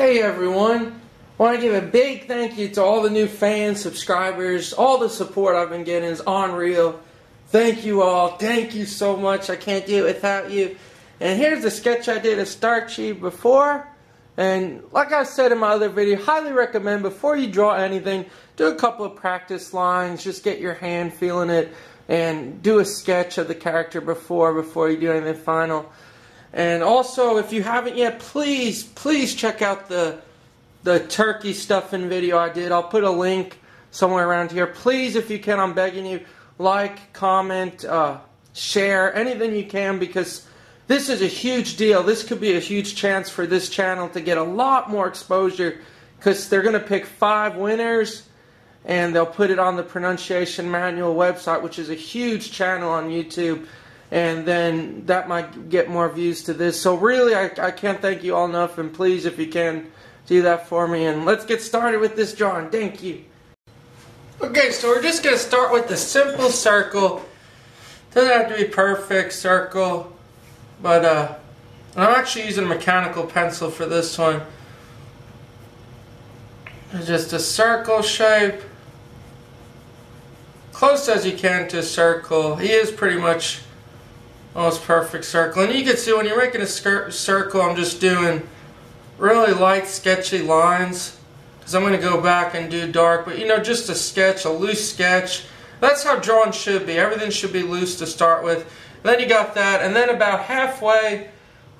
Hey everyone, I want to give a big thank you to all the new fans, subscribers, all the support I've been getting is unreal. Thank you all, thank you so much, I can't do it without you. And here's the sketch I did of Starchy before, and like I said in my other video, highly recommend before you draw anything, do a couple of practice lines, just get your hand feeling it, and do a sketch of the character before you do anything final. And also, if you haven't yet, please check out the turkey stuffing video I did. I'll put a link somewhere around here. Please, if you can, I'm begging you, like, comment, share, anything you can, because this is a huge deal. This could be a huge chance for this channel to get a lot more exposure, because they're going to pick 5 winners, and they'll put it on the pronunciation manual website, which is a huge channel on YouTube. And then that might get more views to this. So really, I can't thank you all enough. And please, if you can, do that for me. And let's get started with this drawing. Thank you. Okay, so we're just going to start with the simple circle. Doesn't have to be perfect circle. But I'm actually using a mechanical pencil for this one. Just a circle shape. Close as you can to a circle. He is pretty much almost perfect circle. And you can see when you're making a circle, I'm just doing really light sketchy lines, because I'm going to go back and do dark, but you know, just a sketch, a loose sketch. That's how drawing should be. Everything should be loose to start with. And then you got that, and then about halfway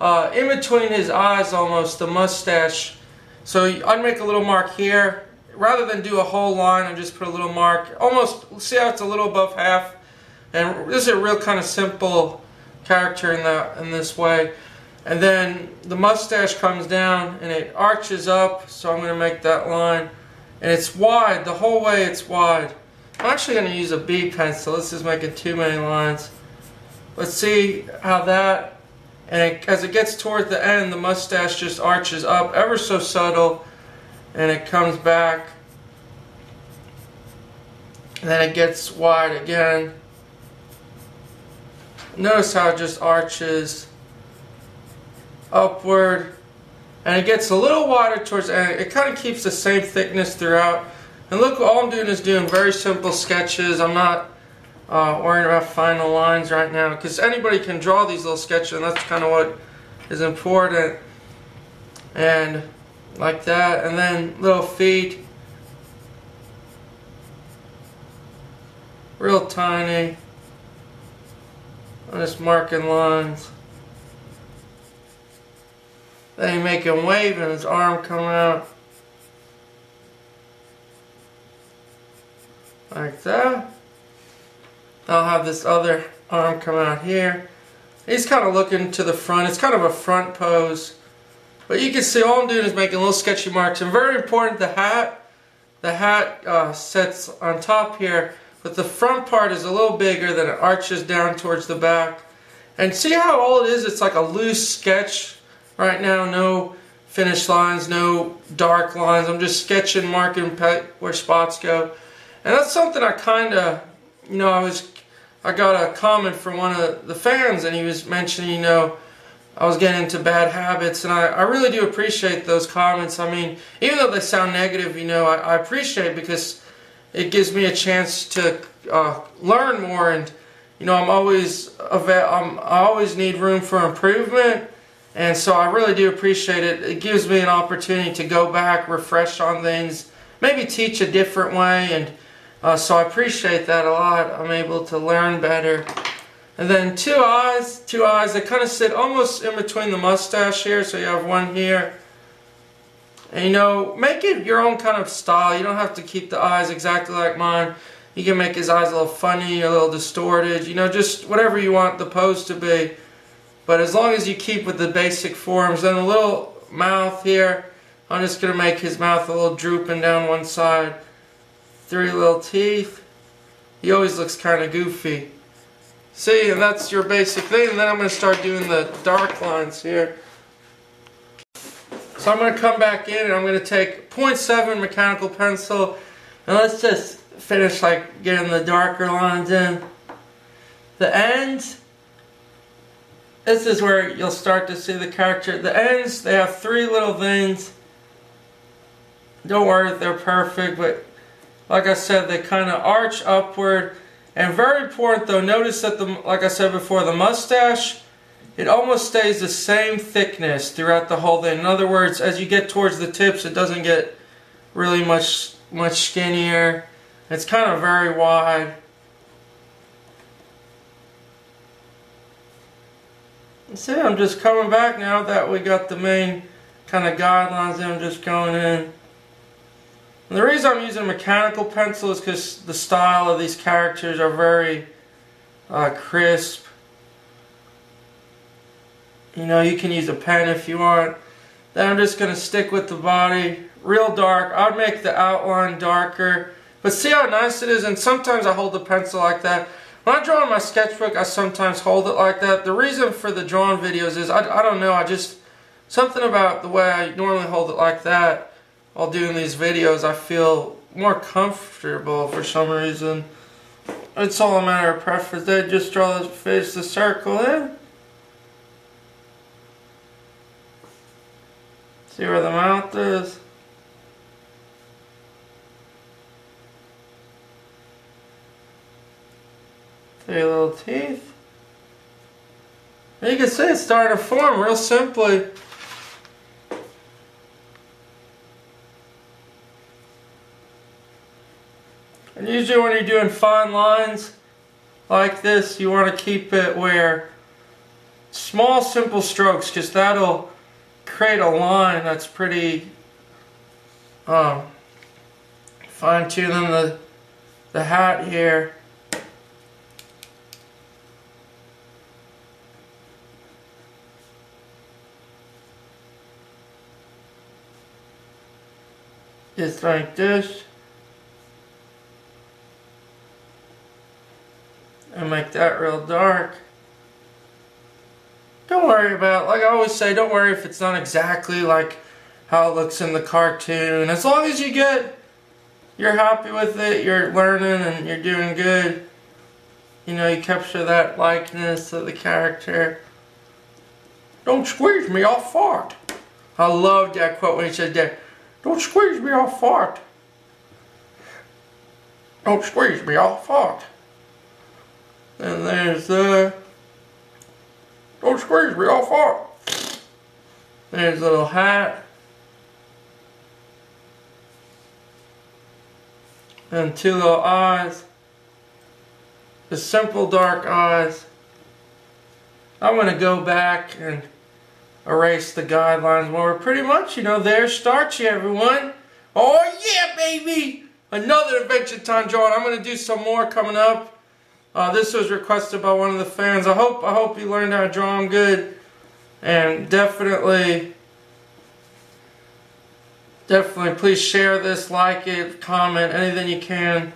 in between his eyes almost, the mustache. So I'd make a little mark here. Rather than do a whole line, I just put a little mark. Almost, see how it's a little above half? And this is a real kind of simple character in this way. And then the mustache comes down and it arches up, so I'm going to make that line, and it's wide the whole way. It's wide. I'm actually going to use a B pencil. This is making too many lines. Let's see how that, and as it gets toward the end, the mustache just arches up ever so subtle, and it comes back, and then it gets wide again. Notice how it just arches upward, and it gets a little wider towards the end. It kind of keeps the same thickness throughout. And look, all I'm doing is doing very simple sketches. I'm not worrying about final lines right now, because anybody can draw these little sketches, and that's kind of what is important. And like that, and then little feet, real tiny. I'm just marking lines. Then you make him wave and his arm come out. Like that. I'll have this other arm come out here. He's kind of looking to the front. It's kind of a front pose. But you can see all I'm doing is making little sketchy marks. And very important, the hat sets on top here. But the front part is a little bigger, than it arches down towards the back. And see how all it is? It's like a loose sketch right now. No finished lines, no dark lines. I'm just sketching, marking where spots go. And that's something I kind of, you know, I got a comment from one of the fans, and he was mentioning, you know, I was getting into bad habits, and I really do appreciate those comments. I mean, even though they sound negative, you know, I appreciate it, because it gives me a chance to learn more, and you know, I always need room for improvement, and so I really do appreciate it. It gives me an opportunity to go back, refresh on things, maybe teach a different way, and so I appreciate that a lot. I'm able to learn better. And then two eyes, they kind of sit almost in between the mustache here, so you have one here. And you know, make it your own kind of style. You don't have to keep the eyes exactly like mine. You can make his eyes a little funny, a little distorted, you know, just whatever you want the pose to be. But as long as you keep with the basic forms. Then a little mouth here. I'm just going to make his mouth a little drooping down one side. 3 little teeth. He always looks kind of goofy. See, and that's your basic thing. And then I'm going to start doing the dark lines here. So I'm going to come back in, and I'm going to take 0.7 mechanical pencil, and let's just finish like getting the darker lines in. The ends, this is where you'll start to see the character. The ends, they have 3 little veins Don't worry if they're perfect, but like I said, they kind of arch upward. And very important though, notice that like I said before, the mustache, it almost stays the same thickness throughout the whole thing. In other words, as you get towards the tips, it doesn't get really much skinnier. It's kind of very wide. See, I'm just coming back now that we got the main kind of guidelines in. I'm just going in. And the reason I'm using a mechanical pencil is because the style of these characters are very crisp. You know, you can use a pen if you want. Then I'm just going to stick with the body. Real dark. I'd make the outline darker. But see how nice it is? And sometimes I hold the pencil like that. When I draw in my sketchbook, I sometimes hold it like that. The reason for the drawn videos is, I don't know, something about the way I normally hold it like that while doing these videos, I feel more comfortable for some reason. It's all a matter of preference. They just draw the face, the circle in. See where the mouth is? Three little teeth. And you can see it's starting to form real simply. And usually when you're doing fine lines like this, you want to keep it where small simple strokes, because that'll create a line that's pretty fine-tuning the hat here. Just like this. And make that real dark. Don't worry about, like I always say, don't worry if it's not exactly like how it looks in the cartoon. As long as you're happy with it, you're learning and you're doing good. You know, you capture that likeness of the character. Don't squeeze me, I'll fart. I loved that quote when he said that. Don't squeeze me, I'll fart. Don't squeeze me, I'll fart. And there's don't squeeze me, I'll fart. There's a little hat. And two little eyes. The simple dark eyes. I'm going to go back and erase the guidelines. Well, we're pretty much, you know, there's Starchy, everyone. Oh yeah, baby! Another Adventure Time drawing. I'm going to do some more coming up. This was requested by one of the fans. I hope you learned how to draw them good. And definitely please share this, like it, comment, anything you can.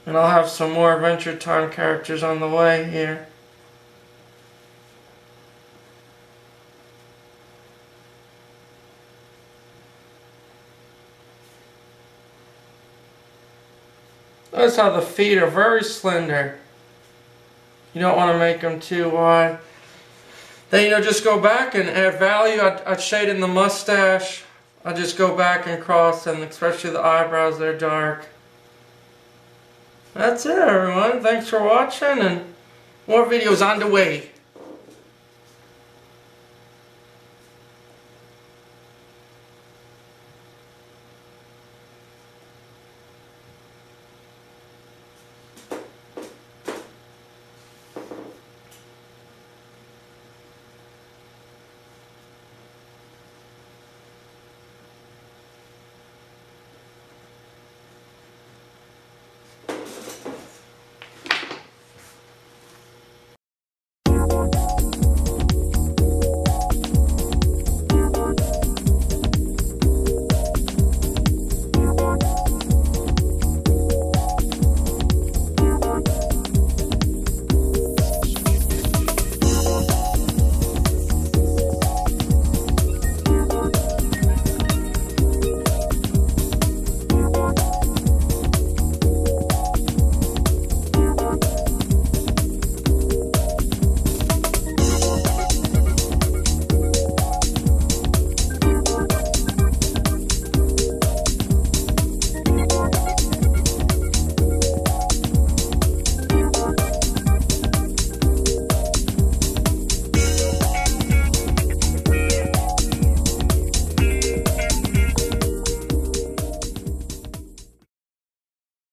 And I'll have some more Adventure Time characters on the way here. Notice how the feet are very slender. You don't want to make them too wide. Then, you know, just go back and add value. I'd shade in the mustache. I just go back and cross, and especially the eyebrows, they're dark. That's it, everyone. Thanks for watching, and more videos on the way.